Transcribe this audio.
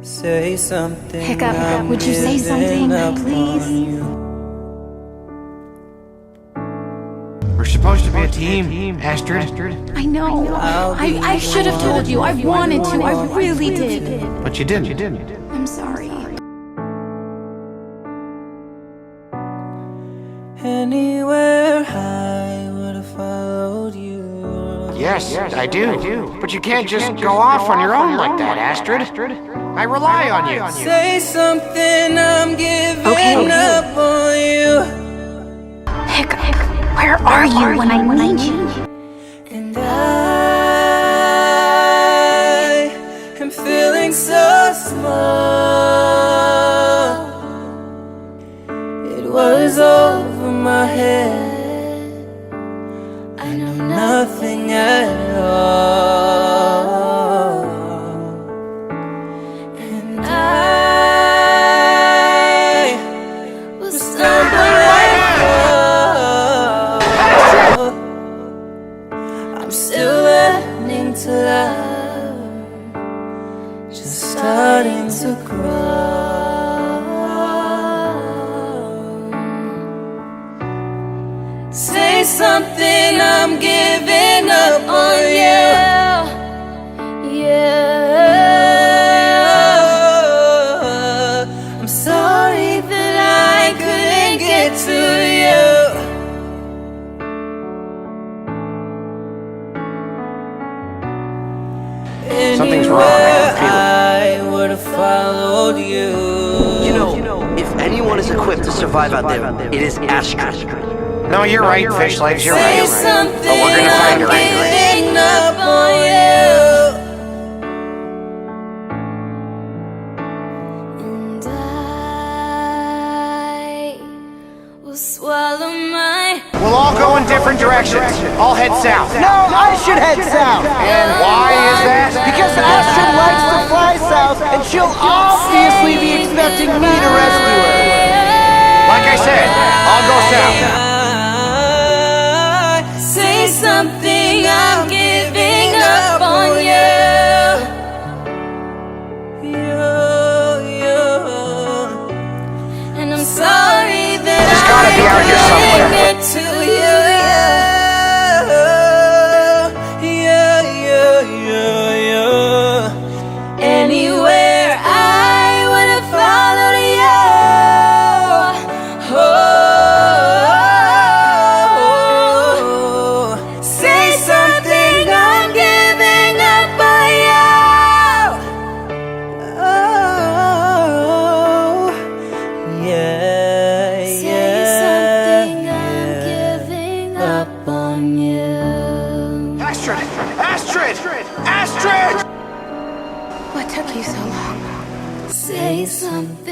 Say something. Hiccup, would you say something, please? We're supposed to be a team, Astrid. I know. I should have told you. I wanted to. I really did. But you didn't. I'm sorry. Anywhere I would have followed you. Yes, I do. But you can't just go off on your own like that, Astrid. I rely on you. Say something, I'm giving up on you. Hiccup, where are you when I need you? And I am feeling so small. It was over my head. I know nothing at all. And I was stumbling like I'm still learning to love, just starting to grow. Say something, I'm giving up on you. Yeah, I'm sorry that I couldn't get to you. Something's wrong, I can feel it. I would have followed you. You know, if anyone is equipped to survive out there, it is Astrid. No, you're right, fish legs, you're right. Say something, But we're gonna find her I'm anyway. giving up on you. And I will swallow my. We'll all go in different directions. I'll head south. No, I should head south. And why is that? Because Astrid likes to fly south, and she'll obviously be expecting me to rescue her. Like I said, I'll go south. Say something, I'm giving up on you. And I'm sorry that It's gotta be out here somewhere. I couldn't get to you. Anywhere I would have followed you. Oh, say something, I'm giving up on you. Oh, yeah, say something, I'm giving up on you. Astrid! Astrid! What took you so long? Say something.